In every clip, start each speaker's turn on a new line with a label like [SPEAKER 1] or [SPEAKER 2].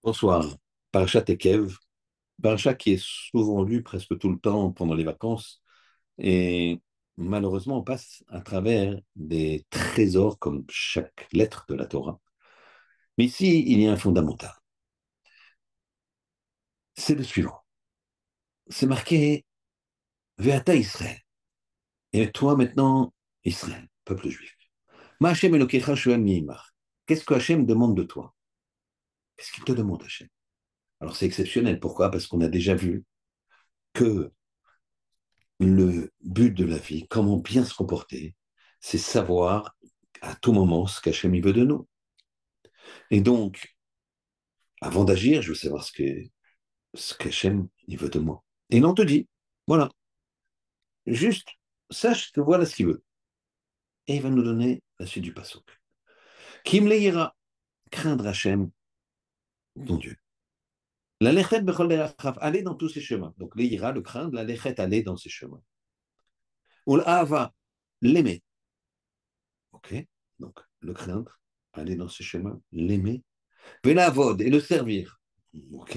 [SPEAKER 1] Bonsoir. Parashat Ekev, parashat qui est souvent lu presque tout le temps pendant les vacances. Et malheureusement, on passe à travers des trésors comme chaque lettre de la Torah. Mais ici, il y a un fondamental. C'est le suivant. C'est marqué Ve'ata Israël. Et toi maintenant, Israël, peuple juif. Ma Hashem Elokecha Shoel Mihimach. Qu'est-ce que Hashem demande de toi? Qu'est-ce qu'il te demande, Hashem? Alors c'est exceptionnel. Pourquoi? Parce qu'on a déjà vu que le but de la vie, comment bien se comporter, c'est savoir à tout moment ce qu'Hachem il veut de nous. Et donc, avant d'agir, je veux savoir ce qu'Hachem il veut de moi. Et il en te dit, voilà, juste sache que voilà ce qu'il veut. Et il va nous donner la suite du passouk. Kim leira, craindre Hachem, ton Dieu. La lechet bechol derachav, aller dans tous ses chemins. Donc leira, le craindre, la lechet, aller dans ses chemins. Ou l'ava, l'aimer. Ok. Donc le craindre, aller dans ses chemins, l'aimer. Velavod et le servir. Ok.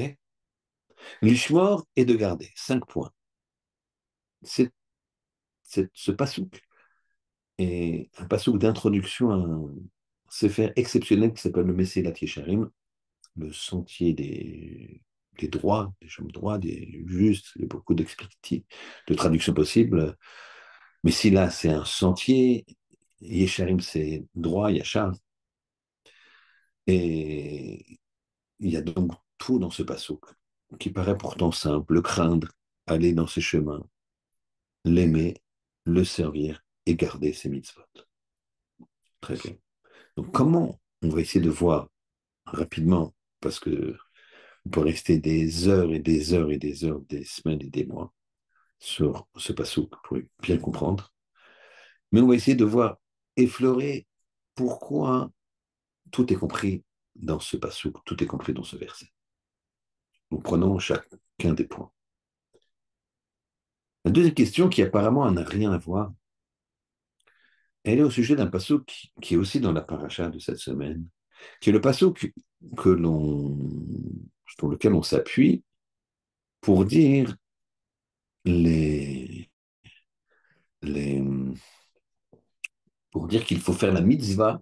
[SPEAKER 1] L'ishmor et de garder. 5 points. Ce pasouk est un pasouk d'introduction à un sefer exceptionnel qui s'appelle le Messilat Yesharim, le sentier des droits, des chemins droits, des justes, il y a beaucoup d'explicatifs, de traductions possibles. Mais si là, c'est un sentier, Yesharim, c'est droit, Yachar. Et il y a donc tout dans ce pasouk qui paraît pourtant simple, le craindre, aller dans ses chemins, l'aimer, le servir et garder ses mitzvot. Très bien. Donc comment on va essayer de voir rapidement, parce que on peut rester des heures et des heures et des heures, des semaines et des mois sur ce passouk pour bien comprendre, mais on va essayer de voir effleurer pourquoi tout est compris dans ce passouk, tout est compris dans ce verset. Nous prenons chacun des points. La deuxième question, qui apparemment n'a rien à voir, elle est au sujet d'un passouk qui est aussi dans la paracha de cette semaine, qui est le passouk sur lequel on s'appuie pour dire les, les, pour dire qu'il faut faire la mitzvah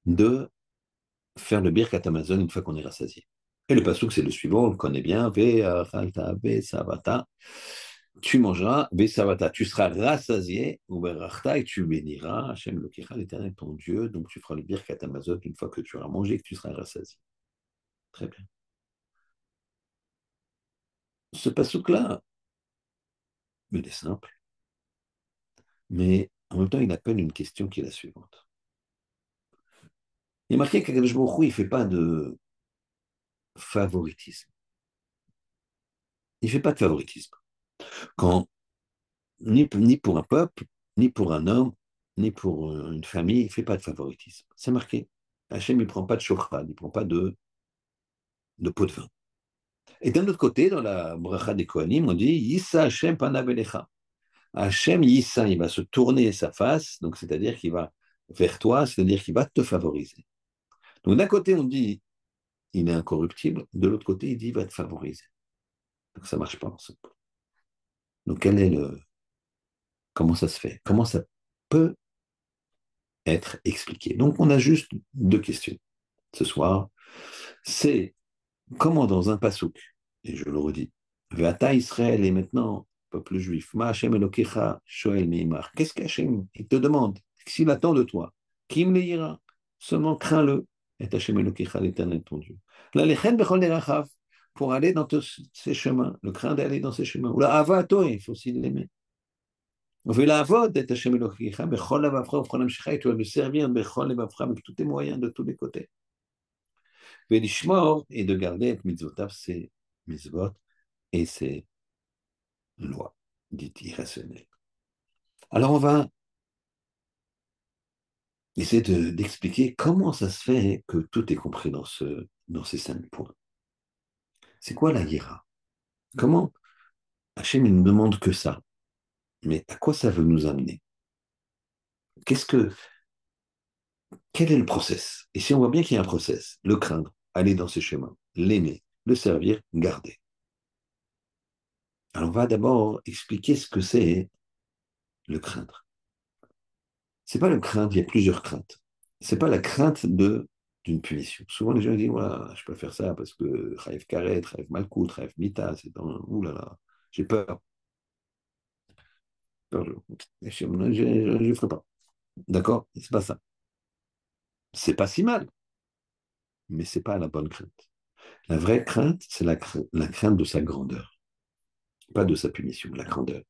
[SPEAKER 1] de faire le birkat Amazon une fois qu'on est rassasié. Et le passouk, c'est le suivant, on le connaît bien, Ve'achalta ve'savata, tu mangeras, ve'savata, tu seras rassasié, ou ve'rachta, et tu béniras, Hachem Elokecha, l'Éternel ton Dieu, donc tu feras le birkat Amazon une fois que tu auras mangé, que tu seras rassasié. Très bien. Ce passouk-là, il est simple, mais en même temps, il appelle une question qui est la suivante. Il est marqué qu'Akadosh Baruch Hu, il ne fait pas de favoritisme. Il ne fait pas de favoritisme. Quand, ni pour un peuple, ni pour un homme, ni pour une famille, il ne fait pas de favoritisme. C'est marqué. Hachem, il ne prend pas de shochrad, il ne prend pas de pot de vin. Et d'un autre côté, dans la bracha des Kohanim, on dit Yissa Hachem panavelecha. Hachem Yissa, il va se tourner sa face, donc c'est-à-dire qu'il va vers toi, c'est-à-dire qu'il va te favoriser. Donc d'un côté, on dit il est incorruptible, de l'autre côté, il dit il va te favoriser. Donc ça ne marche pas ensemble. Donc comment ça se fait? Comment ça peut être expliqué? Donc on a juste deux questions ce soir. C'est comment dans un pasouk, et je le redis, Ve'ata Israël est maintenant peuple juif, Ma Hashem Elokecha Shoel Meimar. Qu'est-ce qu'Hachem il te demande? S'il attend de toi, Kim Leira, seulement crains-le, et Hashem Elokecha l'Éternel ton Dieu. La lechen bechol derachav, pour aller dans tous ses chemins, le craint d'aller dans ses chemins. Ou la avato, il faut aussi l'aimer. ולעבוד את השם אלוקיך בכל לבבך ובכל נפשך, et tu vas le servir בכל לבבך, avec tous tes moyens de tous les côtés. ולשמור, et de garder את מצוותיו, ses mitzvot et ses lois, dit irrationnelles. Alors on va essayer d'expliquer comment ça se fait que tout est compris dans ces 5 points. C'est quoi la hiera? Comment Hachem il ne demande que ça? Mais à quoi ça veut nous amener? Qu'est-ce que Quel est le process? Et si on voit bien qu'il y a un process, le craindre. aller dans ses chemins, l'aimer, le servir, garder. Alors on va d'abord expliquer ce que c'est le craindre. C'est pas le craindre, il y a plusieurs craintes. C'est pas la crainte d'une punition. Souvent les gens disent voilà, je peux faire ça parce que Raïf Karet, Raïf Malkout, Raïf Mita, c'est dans ouh là là, j'ai peur. Peur, je ne ferai pas. D'accord? C'est pas ça. C'est pas si mal, mais c'est pas la bonne crainte. La vraie crainte, c'est la crainte de sa grandeur, pas de sa punition, la grandeur.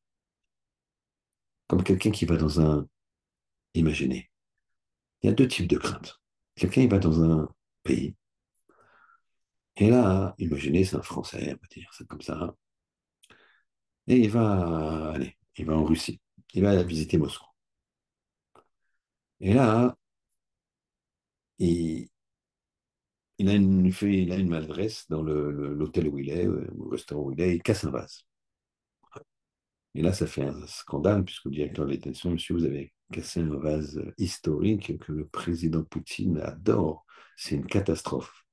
[SPEAKER 1] Comme quelqu'un qui va dans un... Imaginez, il y a deux types de craintes. Quelqu'un, il va dans un pays, et là, imaginez, c'est un Français, on va dire, c'est comme ça, et il va en Russie, il va visiter Moscou. Et là, il, il a une maladresse dans l'hôtel où il est, au restaurant où il est, il casse un vase. Et là, ça fait un scandale, puisque le directeur de l'État, monsieur, vous avez cassé un vase historique que le président Poutine adore. C'est une catastrophe.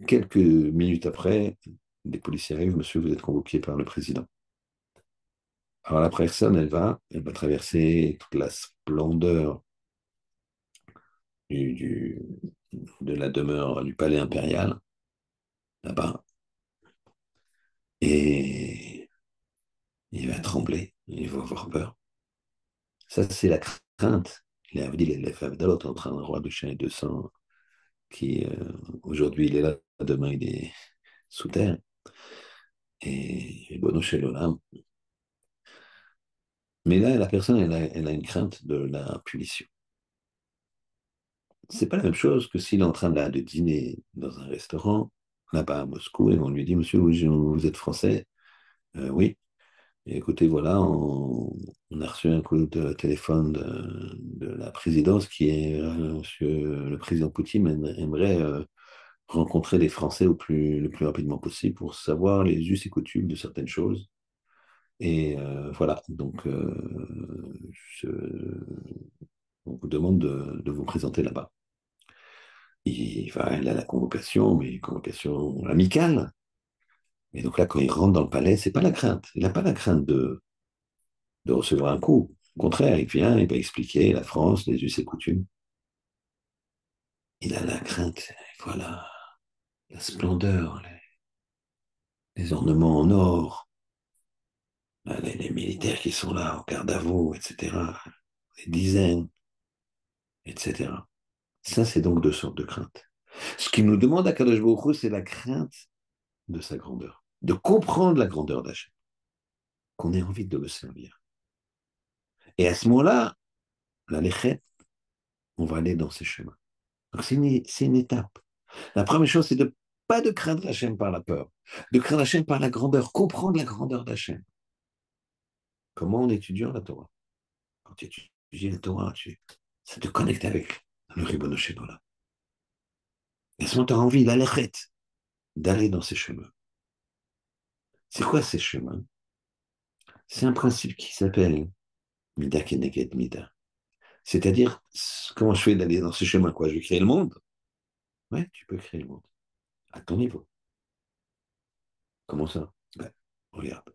[SPEAKER 1] Quelques minutes après, des policiers arrivent, monsieur, vous êtes convoqué par le président. Alors la personne, elle va traverser toute la splendeur du, du- de la demeure du palais impérial, là-bas, et il va trembler, il va avoir peur. Ça, c'est la crainte. Il a dit les Favdalot entre un roi de chien et de sang qui, aujourd'hui, il est là, demain, il est sous terre. Et Bono chez l'Olam. Mais là, la personne, elle a une crainte de la punition. C'est pas la même chose que s'il est en train de dîner dans un restaurant, là-bas à Moscou, et on lui dit, monsieur, vous êtes français? Oui. Et écoutez, voilà, on a reçu un coup de téléphone de la présidence qui est, monsieur le président Poutine aimerait rencontrer les Français le plus rapidement possible pour savoir les us et coutumes de certaines choses. Et voilà, donc je, on vous demande de vous présenter là-bas. Il a la convocation, mais une convocation amicale. Et donc là, quand il rentre dans le palais, c'est pas la crainte. Il n'a pas la crainte de recevoir un coup. Au contraire, il vient, il va expliquer la France, les us et coutumes. Il a la crainte, voilà, la splendeur, les ornements en or, les militaires qui sont là, en garde à vous, etc. Des dizaines, etc. Ça, c'est donc deux sortes de craintes. Ce qu'il nous demande à Kadosh Baruch Hu, c'est la crainte de sa grandeur, de comprendre la grandeur d'Hachem, qu'on ait envie de le servir. Et à ce moment-là, la lechet, on va aller dans ces chemins. Donc c'est une étape. La première chose, c'est de pas de craindre Hachem par la peur, de craindre Hachem par la grandeur, comprendre la grandeur d'Hachem. Comment en étudiant la Torah? Quand tu étudies la Torah, ça te connecte avec le Ribono Shel Olam. Et à ce moment, tu as envie, la lechet, d'aller dans ces chemins. C'est quoi ces chemins? C'est un principe qui s'appelle Mida Keneged Mida. C'est-à-dire, comment je fais d'aller dans ces chemins, quoi? Je vais créer le monde? Ouais, tu peux créer le monde. À ton niveau. Comment ça? Ben, regarde.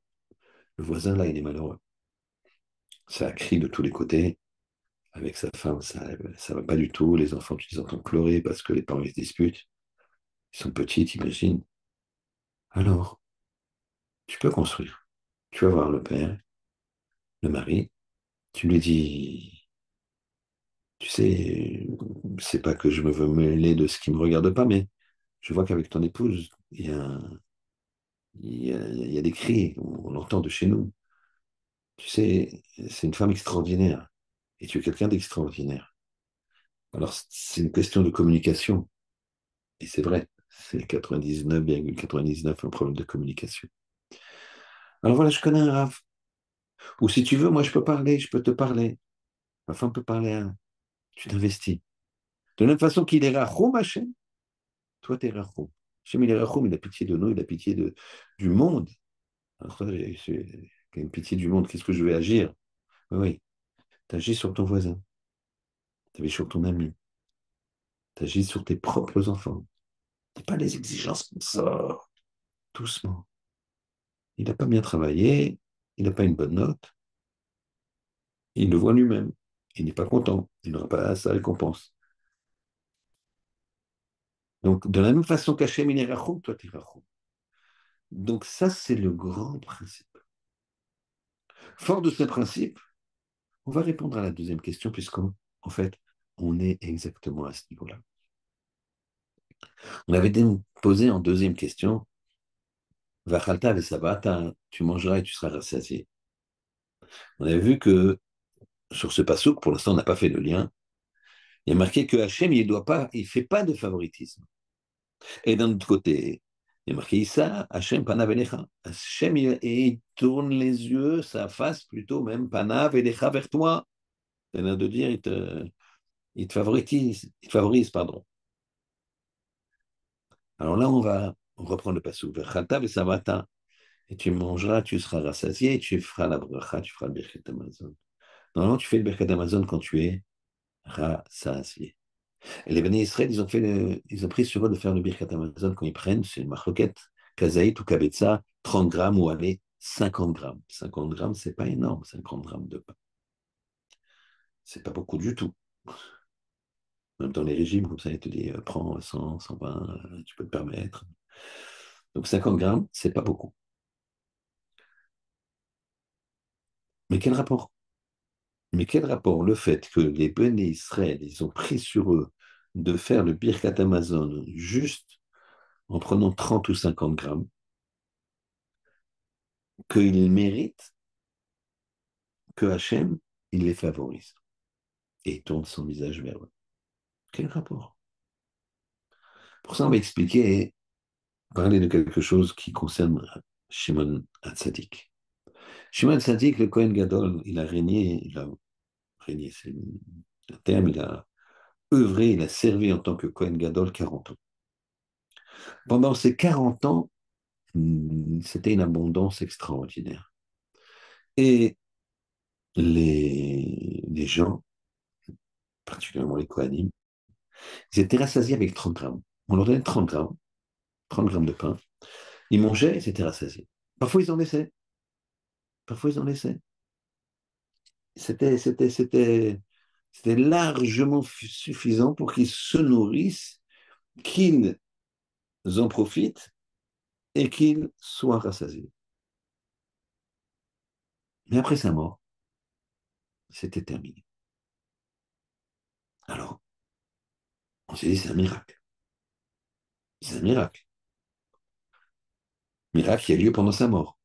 [SPEAKER 1] Le voisin, là, il est malheureux. Ça crie de tous les côtés. Avec sa femme, ça va pas du tout. Les enfants, tu les entends pleurer parce que les parents, ils se disputent. Ils sont petits, t'imagines. Alors, tu peux construire. Tu vas voir le père, le mari. Tu lui dis, tu sais, c'est pas que je me veux mêler de ce qui me regarde pas, mais je vois qu'avec ton épouse, il y a des cris, on l'entend de chez nous. Tu sais, c'est une femme extraordinaire. Et tu es quelqu'un d'extraordinaire. Alors, c'est une question de communication. Et c'est vrai, c'est 99,99 un problème de communication. Alors voilà, je connais un Rav. Ou si tu veux, moi, je peux parler, je peux te parler. Ma femme peut parler à un. Tu t'investis. De la même façon qu'il est Rachum, Hachem, toi, tu es Rachum. Hachem, il est Rachum, il a pitié de nous, il a pitié du monde. Alors toi, j'ai une pitié du monde, qu'est-ce que je vais agir? Oui, oui, tu agis sur ton voisin, tu agis sur ton ami, tu agis sur tes propres enfants, Pas les exigences comme ça, doucement. Il n'a pas bien travaillé, il n'a pas une bonne note, il le voit lui-même. Il n'est pas content, il n'aura pas sa récompense. Donc, de la même façon qu'Hachem, il est rachou, toi, tu es rachou. Donc, ça, c'est le grand principe. Fort de ce principe, on va répondre à la deuxième question, puisqu'en en fait, on est exactement à ce niveau-là. On avait posé en deuxième question, Vachalta vesavata, tu mangeras et tu seras rassasié. On avait vu que sur ce passouk, pour l'instant, on n'a pas fait le lien, il y a marqué que Hachem, il fait pas de favoritisme. Et d'un autre côté, il y a marqué Issa, Hachem panav elecha. Hachem, il tourne les yeux, sa face plutôt même, panav elecha vers toi. C'est-à-dire de dire, il te favorise, pardon. Alors là, on reprend le passouk. Vechalta vesavata. Et tu mangeras, tu seras rassasié, et tu feras la bracha, tu feras le birkat Amazon. Normalement, tu fais le birkat Amazon quand tu es rassasié. Et les bénis Israël, ils ont pris sur eux de faire le birkat Amazon quand ils prennent, c'est une marloquette, kazaït ou kabetza, 30 grammes ou allez, 50 grammes. 50 grammes, c'est pas énorme, 50 grammes de pain. C'est pas beaucoup du tout. Même dans les régimes, comme ça, ils te disent, prends 100, 120, tu peux te permettre. Donc 50 grammes, c'est pas beaucoup. Mais quel rapport? Mais quel rapport le fait que les bénis Israël, ils ont pris sur eux de faire le birkat Amazon juste en prenant 30 ou 50 grammes, qu'ils méritent que Hachem, il les favorise et il tourne son visage vers eux. Quel rapport? Pour ça, on va expliquer, parler de quelque chose qui concerne Shimon Hatzadik. Shimon Hatzadik, le Kohen Gadol, il a régné, c'est le terme, il a œuvré, il a servi en tant que Kohen Gadol 40 ans. Pendant ces 40 ans, c'était une abondance extraordinaire. Et les gens, particulièrement les Kohanim, ils étaient rassasiés avec 30 grammes. On leur donnait 30 grammes de pain. Ils mangeaient et s'étaient rassasiés. Parfois, ils en laissaient. Parfois, ils en laissaient. C'était largement suffisant pour qu'ils se nourrissent, qu'ils en profitent et qu'ils soient rassasiés. Mais après sa mort, c'était terminé. Alors, on s'est dit, c'est un miracle. C'est un miracle. Miracle qui a lieu pendant sa mort,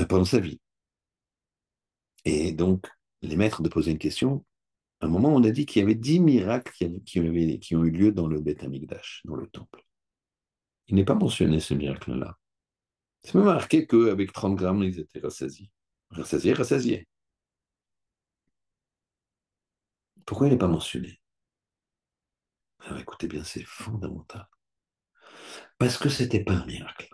[SPEAKER 1] pendant sa vie. Et donc, les maîtres de poser une question, à un moment, on a dit qu'il y avait 10 miracles qui ont eu lieu dans le Beth Amikdash, dans le temple. Il n'est pas mentionné ce miracle-là. C'est même marqué qu'avec 30 grammes, ils étaient rassasiés. Rassasiés, rassasiés. Pourquoi il n'est pas mentionné? Alors écoutez bien, c'est fondamental. Parce que ce n'était pas un miracle.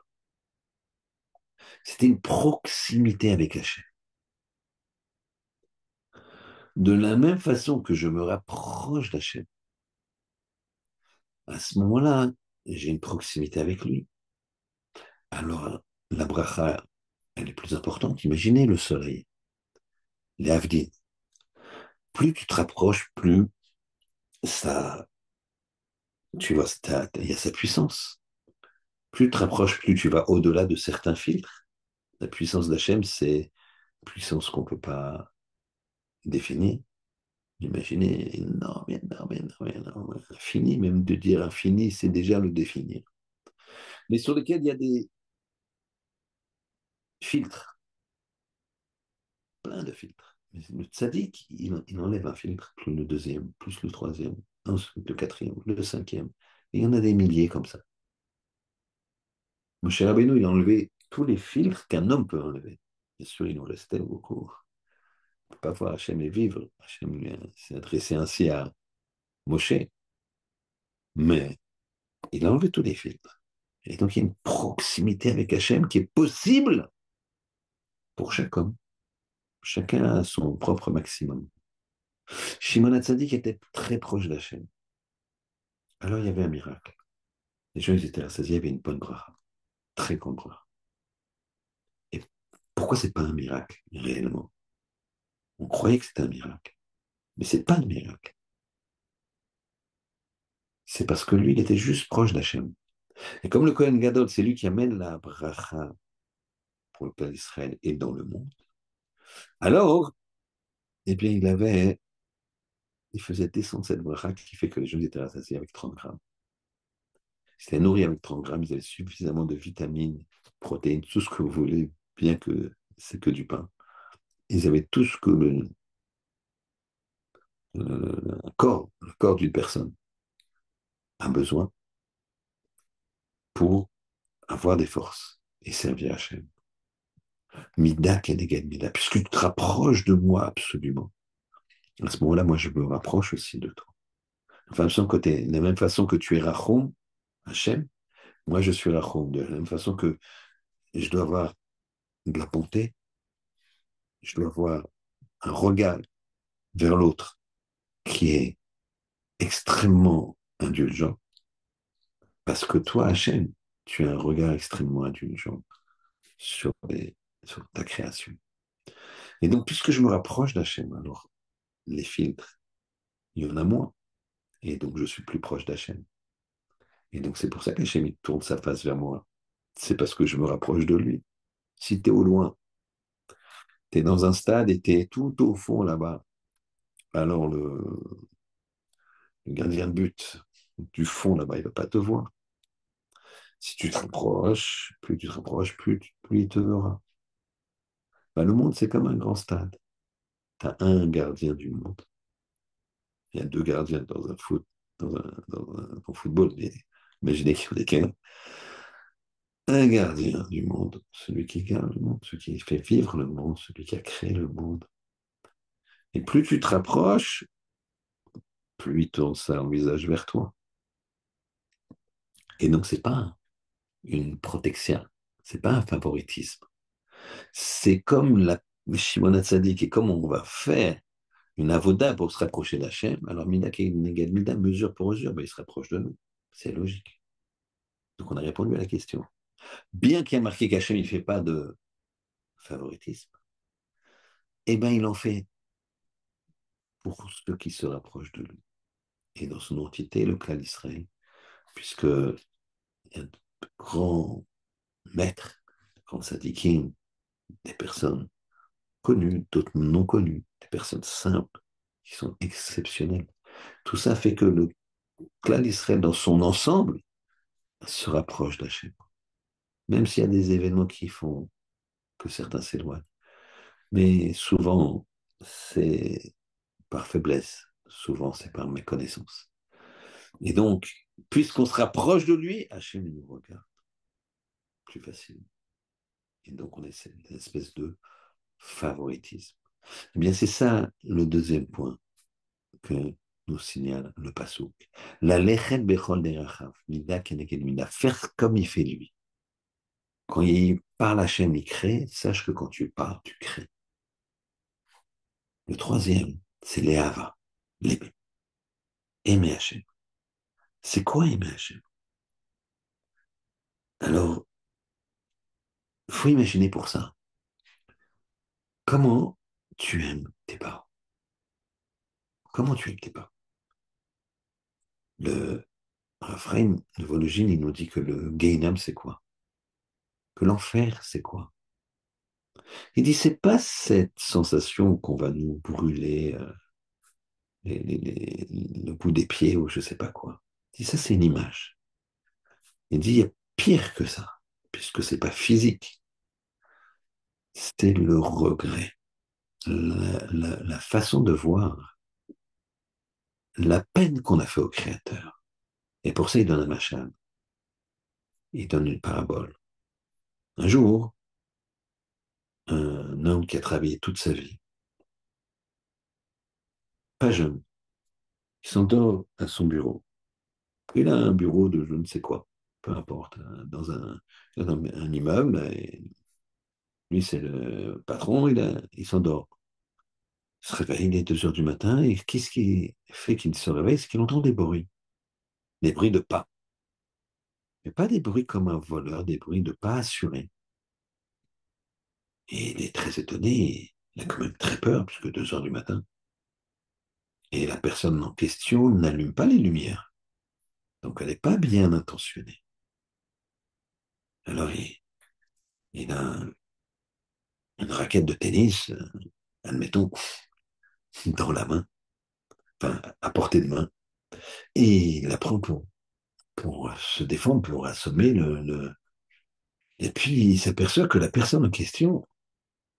[SPEAKER 1] C'était une proximité avec Hachem. De la même façon que je me rapproche d'Hachem, à ce moment-là, j'ai une proximité avec lui. Alors, la bracha, elle est plus importante. Imaginez le soleil, les avdin. Plus tu te rapproches, plus ça, tu vois, il y a sa puissance. Plus tu te rapproches, plus tu vas au-delà de certains filtres. La puissance d'Hachem, c'est une puissance qu'on ne peut pas définir. Imaginez, énorme, énorme, énorme, énorme. Infini, même de dire infini, c'est déjà le définir. Mais sur lequel il y a des filtres, plein de filtres. Le tzaddik, il enlève un filtre, plus le deuxième, plus le troisième, ensuite le quatrième, le cinquième. Et il y en a des milliers comme ça. Moshe Rabbeinu, il a enlevé tous les filtres qu'un homme peut enlever. Bien sûr, il nous restait beaucoup. On ne peut pas voir Hachem et vivre. Hachem s'est adressé ainsi à Moshe. Mais il a enlevé tous les filtres. Et donc, il y a une proximité avec Hachem qui est possible pour chaque homme. Chacun a son propre maximum. Shimon HaTzadik était très proche d'Hachem. Alors, il y avait un miracle. Les gens, ils étaient rassasiés, il y avait une bonne bracha, très grande bracha. Et pourquoi c'est pas un miracle, réellement? On croyait que c'était un miracle, mais c'est pas un miracle. C'est parce que lui, il était juste proche d'Hachem. Et comme le Kohen Gadol, c'est lui qui amène la bracha pour le peuple d'Israël et dans le monde, alors, eh bien, il faisait descendre cette bracha qui fait que les gens étaient rassasiés avec 30 grammes. Ils étaient nourris avec 30 grammes, ils avaient suffisamment de vitamines, protéines, tout ce que vous voulez, bien que c'est que du pain. Ils avaient tout ce que le corps d'une personne a besoin pour avoir des forces et servir Hachem. Mida keneged mida, puisque tu te rapproches de moi absolument. À ce moment-là, moi, je me rapproche aussi de toi. Enfin, de la même façon que tu es Rachom, Hachem, moi, je suis Rachom. De la même façon que je dois avoir de la bonté, je dois avoir un regard vers l'autre qui est extrêmement indulgent, parce que toi, Hachem, tu as un regard extrêmement indulgent sur, sur ta création. Et donc, puisque je me rapproche d'Hachem, alors les filtres, il y en a moins. Et donc, je suis plus proche d'Hachem. Et donc, c'est pour ça qu'Hachem il tourne sa face vers moi. C'est parce que je me rapproche de lui. Si tu es au loin, tu es dans un stade et tu es tout au fond là-bas, alors le gardien de but du fond là-bas, il ne va pas te voir. Si tu te rapproches, plus tu te rapproches, plus il te verra. Ben, le monde, c'est comme un grand stade. Tu as un gardien du monde. Il y a deux gardiens dans un au football. Mais imaginez qu'il y en ait qu'un. Un gardien du monde, celui qui garde le monde, celui qui fait vivre le monde, celui qui a créé le monde. Et plus tu te rapproches, plus il tourne son visage vers toi. Et donc, c'est pas une protection, c'est pas un favoritisme. C'est comme la Shimon HaTzadik, et comme on va faire une avoda pour se rapprocher d'Hachem, alors Mida Keneged Mida, mesure pour mesure, ben, il se rapproche de nous. C'est logique. Donc, on a répondu à la question. Bien qu'il y ait marqué qu'Hachem, il ne fait pas de favoritisme, eh bien, il en fait pour ceux qui se rapprochent de lui. Et dans son entité, le clan d'Israël, puisque il y a de grands maîtres, de grands sadikim, des personnes connues, d'autres non connues, des personnes simples, qui sont exceptionnelles. Tout ça fait que le clan d'Israël, dans son ensemble, se rapproche d'Hachem. Même s'il y a des événements qui font que certains s'éloignent. Mais souvent, c'est par faiblesse. Souvent, c'est par méconnaissance. Et donc, puisqu'on se rapproche de lui, Hachem nous regarde plus facilement. Et donc, on essaie une espèce de favoritisme. Eh bien, c'est ça le deuxième point que nous signale le Passouk. La lechet bechol derachav, mida keneged mida, faire comme il fait lui. Quand il parle Hachem, il crée, sache que quand tu parles, tu crées. Le troisième, c'est l'Ehava, l'aimer. Aimer Hachem. C'est quoi aimer Hachem? Alors, il faut imaginer pour ça. Comment tu aimes tes parents? Comment tu aimes tes parents? Le Raphaël de Vologine, il nous dit que le Gehinam, c'est quoi? Que l'enfer, c'est quoi? Il dit, c'est pas cette sensation qu'on va nous brûler le bout des pieds ou je sais pas quoi. Il dit, ça, c'est une image. Il dit, il y a pire que ça, puisque c'est pas physique. C'est le regret, la façon de voir la peine qu'on a fait au Créateur. Et pour ça, il donne un machal, il donne une parabole. Un jour, un homme qui a travaillé toute sa vie, pas jeune, il s'endort à son bureau. Il a un bureau de je ne sais quoi, peu importe, dans un immeuble, et lui c'est le patron, il s'endort. Il se réveille, il est 2 heures du matin, et qu'est-ce qui fait qu'il se réveille? C'est qu'il entend des bruits de pas. mais pas des bruits comme un voleur, des bruits de pas assurés. Et il est très étonné, il a quand même très peur, puisque 2 heures du matin. Et la personne en question n'allume pas les lumières. Donc elle n'est pas bien intentionnée. Alors il a une raquette de tennis, admettons, dans la main, enfin à portée de main, et il la prend pour se défendre, pour assommer Et puis il s'aperçoit que la personne en question,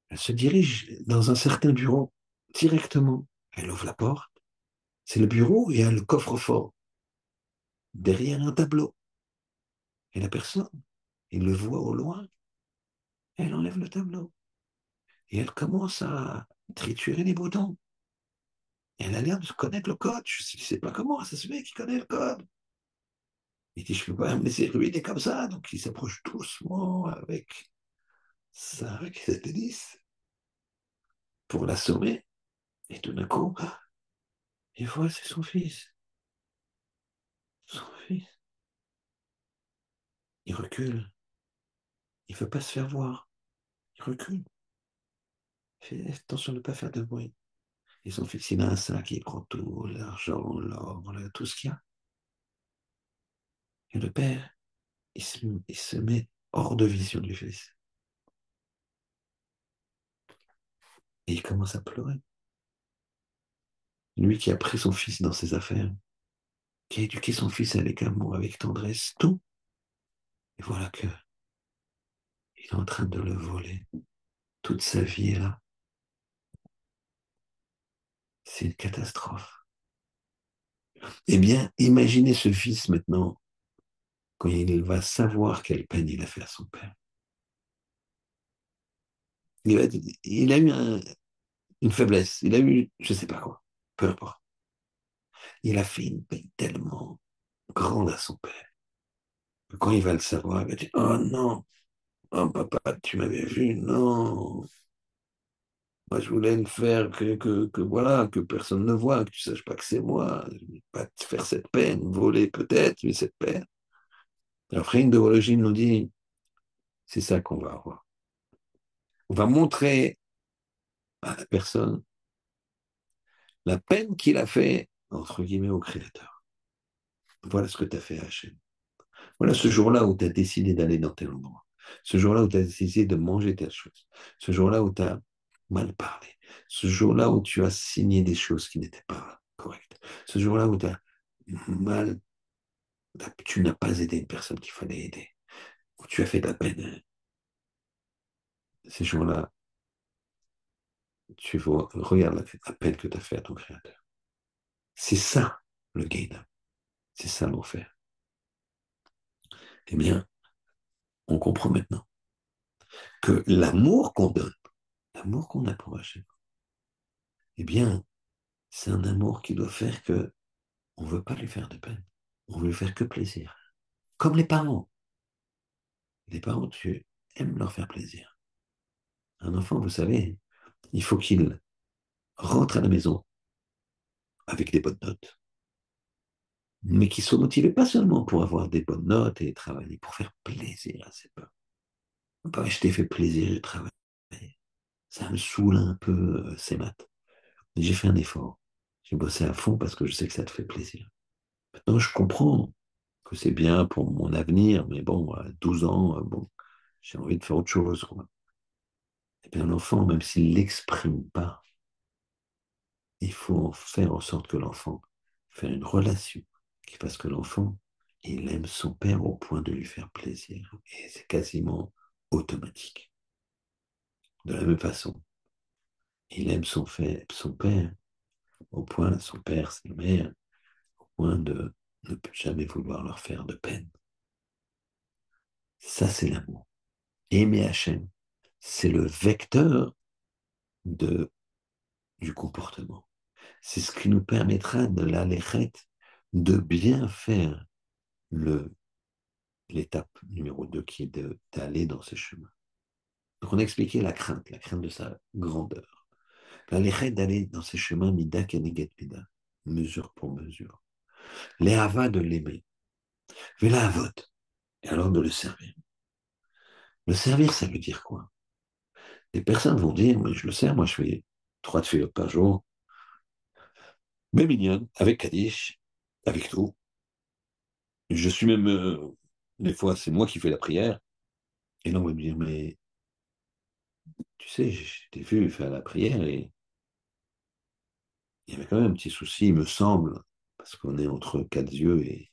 [SPEAKER 1] elle se dirige dans un certain bureau directement. Elle ouvre la porte, c'est le bureau et il y a le coffre-fort derrière un tableau. Et la personne, il le voit au loin, elle enlève le tableau et elle commence à triturer les boutons. Et elle a l'air de connaître le code. Je ne sais pas comment ça se fait qu'il connaît le code. Il dit, je ne peux pas me laisser ruiner comme ça. Donc il s'approche doucement avec sa raquette de tennis pour l'assommer. Et tout d'un coup, il voit, c'est son fils. Son fils. Il recule. Il ne veut pas se faire voir. Il recule. Il fait attention de ne pas faire de bruit. Et son fils, il a un sac, il prend tout, l'argent, l'or, tout ce qu'il y a. Et le père, il se met hors de vision du fils. Et il commence à pleurer. Lui qui a pris son fils dans ses affaires, qui a éduqué son fils avec amour, avec tendresse, tout. Et voilà que il est en train de le voler. Toute sa vie est là. C'est une catastrophe. Eh bien, imaginez ce fils maintenant, quand il va savoir quelle peine il a fait à son père. Il a eu une faiblesse, il a eu, je ne sais pas quoi, peu importe. Il a fait une peine tellement grande à son père que quand il va le savoir, il va dire, oh non, oh papa, tu m'avais vu, non. Moi, je voulais le faire voilà, que personne ne voit, que tu ne saches pas que c'est moi. Je ne vais pas te faire cette peine, voler peut-être, mais cette peine. Après, une d'origine nous dit, c'est ça qu'on va avoir. On va montrer à la personne la peine qu'il a fait, entre guillemets, au Créateur. Voilà ce que tu as fait à Hachem. Voilà ce jour-là où tu as décidé d'aller dans tel endroit. Ce jour-là où tu as décidé de manger telle chose. Ce jour-là où tu as mal parlé. Ce jour-là où tu as signé des choses qui n'étaient pas correctes. Ce jour-là où tu as mal, tu n'as pas aidé une personne qu'il fallait aider. Où tu as fait de la peine. Ces jours-là, tu vois, regarde la peine que tu as fait à ton Créateur. C'est ça le gain. C'est ça l'enfer. Eh bien, on comprend maintenant que l'amour qu'on donne, l'amour qu'on a pour Hachem, eh bien, c'est un amour qui doit faire que on ne veut pas lui faire de peine. On veut lui faire que plaisir. Comme les parents. Les parents, tu aimes leur faire plaisir. Un enfant, vous savez, il faut qu'il rentre à la maison avec des bonnes notes, mais qu'il soit motivé pas seulement pour avoir des bonnes notes et travailler, pour faire plaisir à ses parents. Pas, je t'ai fait plaisir, j'ai travaillé. Ça me saoule un peu, ces maths. J'ai fait un effort. J'ai bossé à fond parce que je sais que ça te fait plaisir. Maintenant, je comprends que c'est bien pour mon avenir, mais bon, à 12 ans, bon, j'ai envie de faire autre chose, quoi. Et bien, l'enfant, même s'il ne l'exprime pas, il faut faire en sorte que l'enfant fasse une relation qui fasse que l'enfant, il aime son père au point de lui faire plaisir. Et c'est quasiment automatique. De la même façon, il aime son père au point, son père, sa mère, au point de ne jamais vouloir leur faire de peine. Ça, c'est l'amour. Aimer Hachem, c'est le vecteur de, du comportement. C'est ce qui nous permettra de de bien faire l'étape numéro 2 qui est d'aller dans ce chemin. Donc on a expliqué la crainte de sa grandeur. L'aléchet d'aller dans ces chemins, mida keneget mida, mesure pour mesure. Les havas de l'aimer. Vela avot. Et alors de le servir. Le servir, ça veut dire quoi? Les personnes vont dire, mais je le sers, moi je fais 3 tefilot par jour, mais minyan, avec Kaddish, avec tout. Je suis même, des fois, c'est moi qui fais la prière. Et là, on va me dire, mais tu sais, je t'ai vu faire la prière et il y avait quand même un petit souci, il me semble, parce qu'on est entre 4 yeux et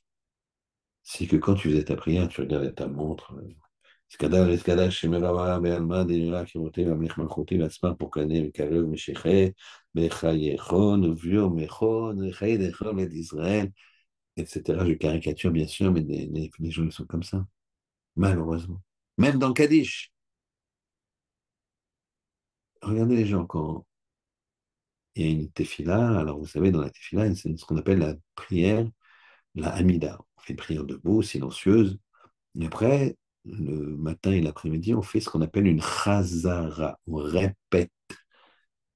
[SPEAKER 1] c'est que quand tu faisais ta prière, tu regardais ta montre. Skadal, Skadal, Shemerava, Be'alma, Denira, Kiroté, Mamlech Malchoté, Vatzma, Pokane, Karev, Mesheche, Bechayechon, Vio, Mechon, Chayedechon, et d'Israël, etc. Je caricature bien sûr, mais les gens sont comme ça, malheureusement. Même dans le Kaddish. Regardez les gens quand il y a une tefila, alors vous savez, dans la tefila, c'est ce qu'on appelle la prière, la Hamida. On fait une prière debout, silencieuse, et après, le matin et l'après-midi, on fait ce qu'on appelle une chazara. On répète,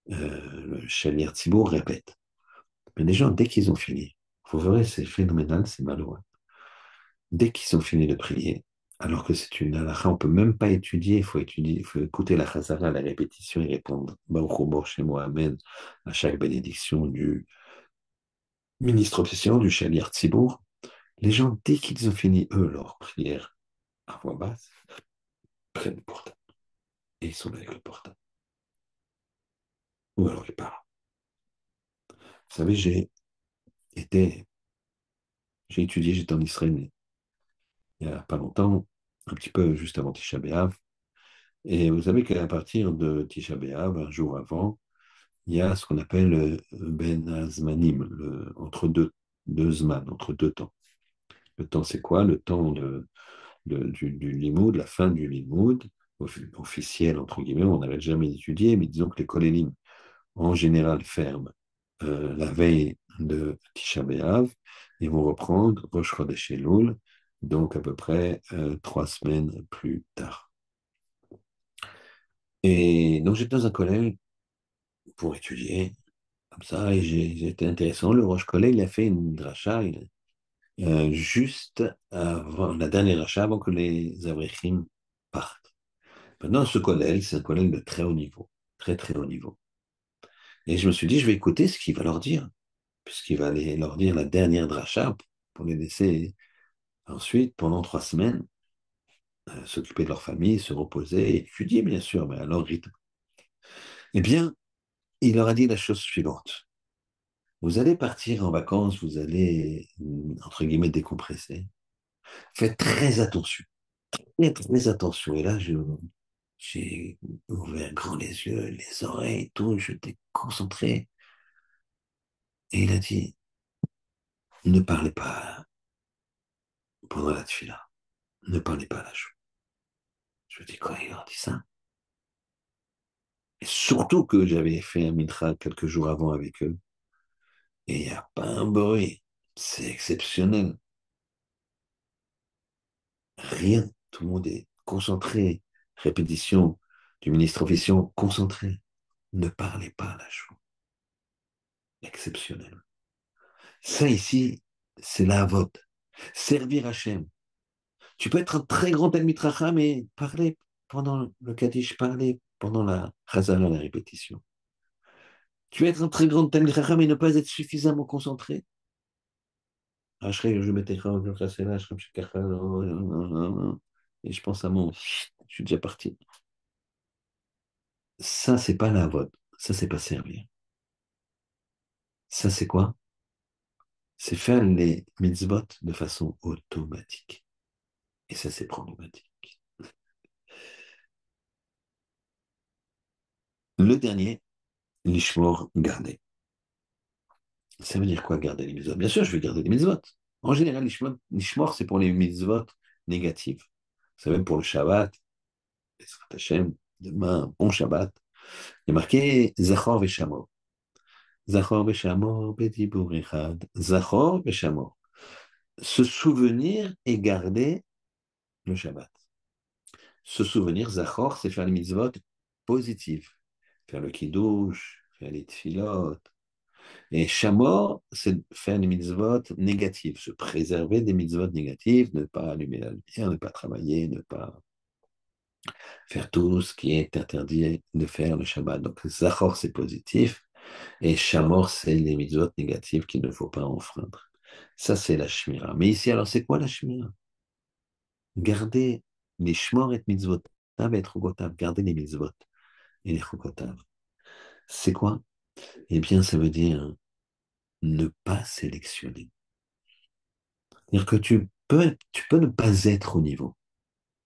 [SPEAKER 1] le Shaliach Tzibour répète. Mais les gens, dès qu'ils ont fini, vous verrez, c'est phénoménal, c'est malheureux. Dès qu'ils ont fini de prier, alors que c'est une halakha, on ne peut même pas étudier, il faut écouter la chazara, la répétition et répondre Baruch Hu chez Mohamed à chaque bénédiction du ministre officiel, du Shaliach Tzibour. Les gens, dès qu'ils ont fini, eux, leur prière à voix basse, prennent le portable. Et ils sont avec le portable. Ou alors ils parlent. Vous savez, été, j'ai étudié, j'étais en Israël il n'y a pas longtemps, un petit peu juste avant Tisha B'Av. Et vous savez qu'à partir de Tisha B'Av, un jour avant, il y a ce qu'on appelle Ben Azmanim, entre deux Zman, entre deux temps. Le temps, c'est quoi? Le temps du limoud, la fin du limoud, officiel, entre guillemets, on n'avait jamais étudié, mais disons que les kolélim, en général, ferment la veille de Tisha B'Av et vont reprendre Rosh Chodesh Elul, donc à peu près 3 semaines plus tard. Et donc j'étais dans un collège pour étudier, comme ça, et j'ai été intéressant. Le Rosh Collège, il a fait une dracha juste avant, la dernière dracha avant que les Avreichim partent. Maintenant, ce collège, c'est un collège de très haut niveau, très très haut niveau. Et je me suis dit, je vais écouter ce qu'il va leur dire, puisqu'il va aller leur dire la dernière dracha pour les laisser ensuite, pendant 3 semaines, s'occuper de leur famille, se reposer, et étudier, bien sûr, mais à leur rythme. Eh bien, il leur a dit la chose suivante. Vous allez partir en vacances, vous allez, entre guillemets, décompresser. Faites très attention. Faites très attention. Et là, j'ai ouvert grand les yeux, les oreilles, tout, j'étais concentré. Et il a dit, ne parlez pas pendant la tefila. Ne parlez pas à la joue. Je me dis, quoi, il leur dit ça? Et surtout que j'avais fait un mitra quelques jours avant avec eux. Et il n'y a pas un bruit. C'est exceptionnel. Rien. Tout le monde est concentré. Répétition du ministre officiel, concentré. Ne parlez pas à la joue. Exceptionnel. Ça ici, c'est la vote. Servir Hachem. Tu peux être un très grand Talmid Chacham mais parler pendant le Kaddish, parler pendant la Chazal, la répétition. Tu peux être un très grand Talmid Chacham et ne pas être suffisamment concentré. Je m'étais et je pense à mon. Je suis déjà parti. Ça, c'est pas la vote. Ça, c'est pas servir. Ça, c'est quoi? C'est faire les mitzvot de façon automatique. Et ça, c'est problématique. Le dernier, l'ishmor, garder. Ça veut dire quoi, garder les mitzvot? Bien sûr, je vais garder les mitzvot. En général, l'ishmor, c'est pour les mitzvot négatives. C'est même pour le Shabbat, Bezrat Hashem, demain, bon Shabbat. Il y a marqué Zachor Veshamor. Zachor Veshamor, Bedibur Echad. Zachor Veshamor. Se souvenir et garder le Shabbat. Se souvenir, Zachor, c'est faire les mitzvot positives. Faire le kiddush, faire les tfilot, Et Shamor, c'est faire des mitzvot négatives, se préserver des mitzvot négatives, ne pas allumer la lumière, ne pas travailler, ne pas faire tout ce qui est interdit de faire le Shabbat. Donc, Zachor, c'est positif, et Shamor, c'est les mitzvot négatives qu'il ne faut pas enfreindre. Ça, c'est la Shmira. Mais ici, alors, c'est quoi la Shmira? Garder les Shmor et mitzvot, et Chogotav, garder les mitzvot et les Chogotav. C'est quoi? Eh bien, ça veut dire ne pas sélectionner. C'est-à-dire que tu peux ne pas être au niveau.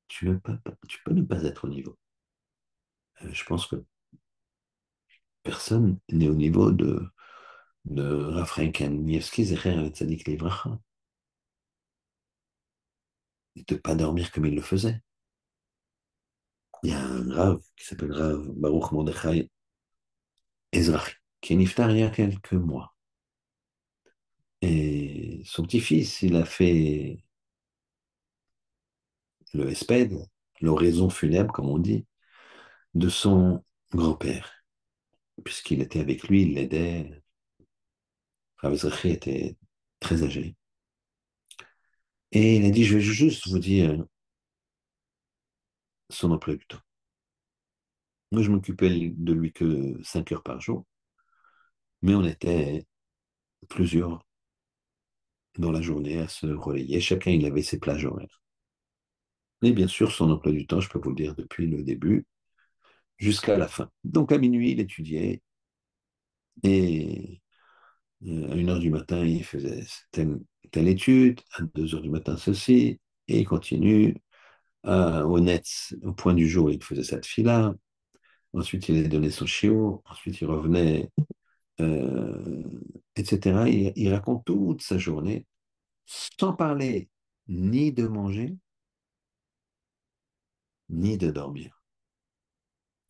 [SPEAKER 1] Tu peux ne pas être au niveau. Je pense que personne n'est au niveau de Raphaël Kanievski, Zecher Tzadik Livracha. Et de ne pas dormir comme il le faisait. Il y a un Rav qui s'appelle Rav Baruch Mordechai Ezrahi, qui est niftar il y a quelques mois. Et son petit-fils, il a fait le hesped, l'oraison funèbre, comme on dit, de son grand-père. Puisqu'il était avec lui, il l'aidait. Rav Ezrahi était très âgé. Et il a dit, je vais juste vous dire son emploi du temps. Moi, je m'occupais de lui que 5 heures par jour, mais on était plusieurs dans la journée à se relayer. Chacun, il avait ses plages horaires. Et bien sûr, son emploi du temps, je peux vous le dire depuis le début jusqu'à la fin. Donc, à minuit, il étudiait et à 1 heure du matin, il faisait telle étude, à 2 heures du matin, ceci, et il continue. Au net, au point du jour, il faisait cette fila. Ensuite, il a donné son chiot. Ensuite, il revenait, euh, etc. Il raconte toute sa journée sans parler ni de manger, ni de dormir.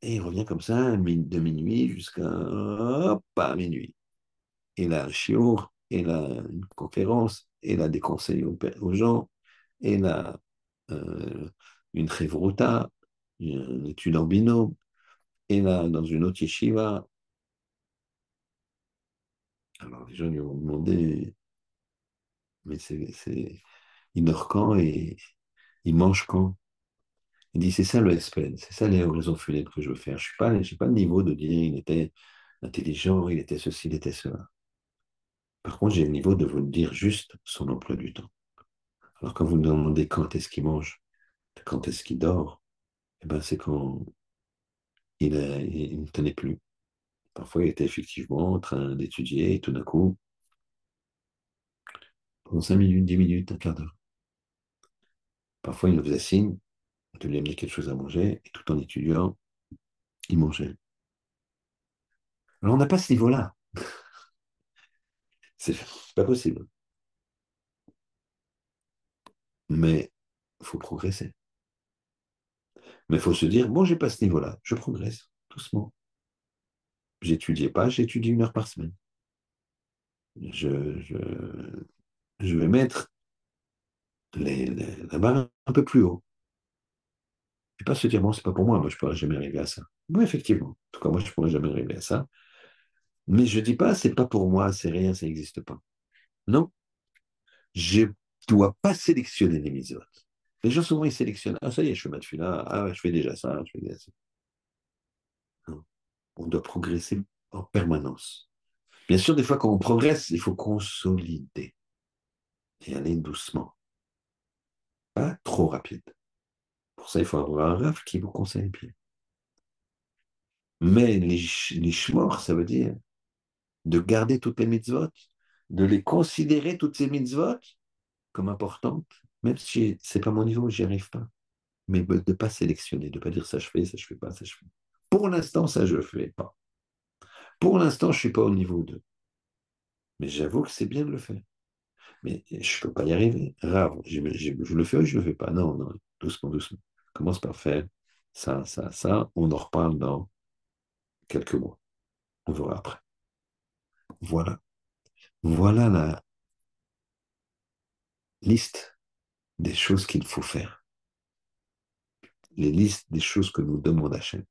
[SPEAKER 1] Et il revient comme ça de minuit jusqu'à hop, à minuit. Il a un chiour, il a une conférence, il a des conseils aux gens, il a euh, une chevruta, une étude en binôme, il a dans une autre yeshiva. Alors les gens lui ont demandé, mais il dort quand et il mange quand? Il dit, c'est ça le SPN, c'est ça les raisons funèbres que je veux faire. Je n'ai pas le niveau de dire il était intelligent, il était ceci, il était cela. Par contre, j'ai le niveau de vous dire juste son emploi du temps. Alors quand vous me demandez quand est-ce qu'il mange, quand est-ce qu'il dort, eh ben, c'est quand il ne tenait plus. Parfois, il était effectivement en train d'étudier et tout d'un coup, pendant 5 minutes, 10 minutes, un quart d'heure. Parfois, il nous faisait signe de lui amener quelque chose à manger et tout en étudiant, il mangeait. Alors, on n'a pas ce niveau-là. C'est pas possible. Mais il faut progresser. Mais il faut se dire, bon, j'ai pas ce niveau-là, je progresse doucement. J'étudiais pas, j'étudie 1 heure par semaine. Je, je, je vais mettre la barre un peu plus haut. Et pas se dire, bon, c'est pas pour moi, moi je pourrais jamais arriver à ça. Oui, effectivement. En tout cas, moi, je pourrais jamais arriver à ça. Mais je dis pas, c'est pas pour moi, c'est rien, ça n'existe pas. Non, je dois pas sélectionner les mitzvot. Les gens, souvent, ils sélectionnent. Ah, ça y est, je fais ma tefila. Ah, ouais, je fais déjà ça, je fais déjà ça. Non. On doit progresser en permanence. Bien sûr, des fois, quand on progresse, il faut consolider et aller doucement, pas trop rapide. Pour ça, il faut avoir un raf qui vous conseille bien. Mais les shmor, ça veut dire de garder toutes les mitzvot, de les considérer, toutes ces mitzvot, comme importantes, même si c'est pas mon niveau, j'y arrive pas. Mais de ne pas sélectionner, de ne pas dire ça je fais, ça je fais pas, ça je fais. Pour l'instant, ça je fais pas. Pour l'instant, je suis pas au niveau 2. Mais j'avoue que c'est bien de le faire. Mais je ne peux pas y arriver. Rare. Je le fais ou je ne le fais pas. Non, non, doucement, doucement. Commence par faire ça, ça, ça. On en reparle dans quelques mois. On verra après. Voilà. Voilà la liste des choses qu'il faut faire. Les listes des choses que nous demande Hachem.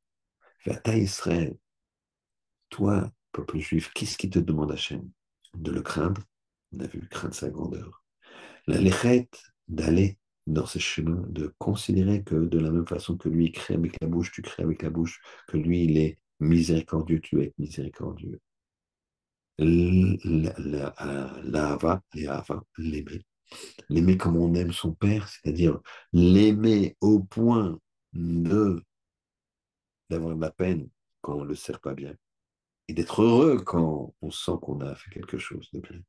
[SPEAKER 1] Vata Israël, toi, peuple juif, qu'est-ce qui te demande Hachem? De le craindre, on a vu, craindre sa grandeur. La lechet, d'aller dans ce chemin, de considérer que de la même façon que lui, il crée avec la bouche, tu crées avec la bouche, que lui, il est miséricordieux, tu es miséricordieux. L'ahava, l'aimer. L'aimer comme on aime son père, c'est-à-dire l'aimer au point de d'avoir de la peine quand on ne le sert pas bien et d'être heureux quand on sent qu'on a fait quelque chose de bien.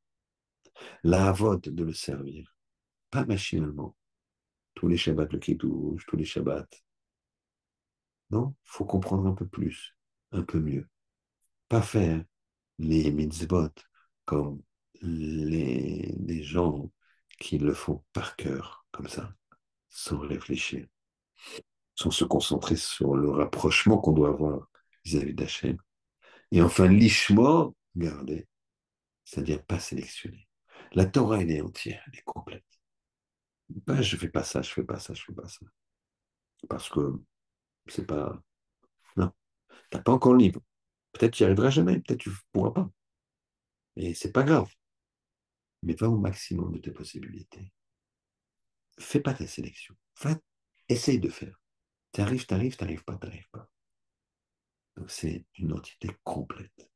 [SPEAKER 1] L'avot, de le servir, pas machinalement. Tous les Shabbats, le Kiddush, tous les Shabbats. Non, il faut comprendre un peu plus, un peu mieux. Pas faire les mitzvot comme les gens qui le font par cœur, comme ça, sans réfléchir, sans se concentrer sur le rapprochement qu'on doit avoir vis-à-vis d'Hachem. Et enfin, l'ishma, garder, c'est-à-dire pas sélectionner. La Torah, elle est entière, elle est complète. Pas je fais pas ça, je fais pas ça, je fais pas ça. Parce que c'est pas. Non, t'as pas encore le livre. Peut-être tu n'y arriveras jamais, peut-être tu ne pourras pas. Et c'est pas grave. Mais va au maximum de tes possibilités. Fais pas ta sélection. Essaye de faire. T'arrives pas, t'arrives pas. Donc c'est une entité complète.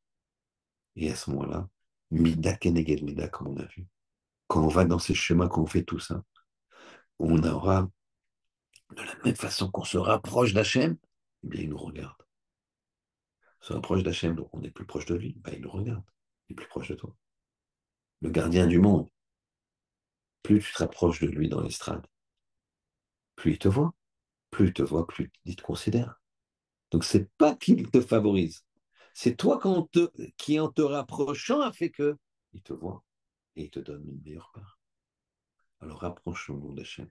[SPEAKER 1] Et à ce moment-là, Mida Keneged Mida, comme on a vu, quand on va dans ces chemins, quand on fait tout ça, on aura, de la même façon qu'on se rapproche d'Hachem, eh bien, il nous regarde. On se rapproche d'Hachem, donc on est plus proche de lui, bah, il nous regarde. Il est plus proche de toi. Le gardien du monde, plus tu te rapproches de lui dans l'estrade, plus il te voit. Plus il te voit, plus il te considère. Donc, c'est pas qu'il te favorise. C'est toi qui, en te rapprochant, a fait que il te voit et il te donne une meilleure part. Alors, rapprochons-nous d'Hachem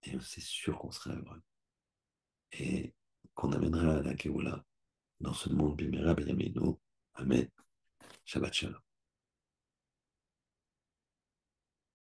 [SPEAKER 1] et c'est sûr qu'on sera heureux et qu'on amènera à la Géoula dans ce monde Bimera Benyamin. Amen. Shabbat Shalom.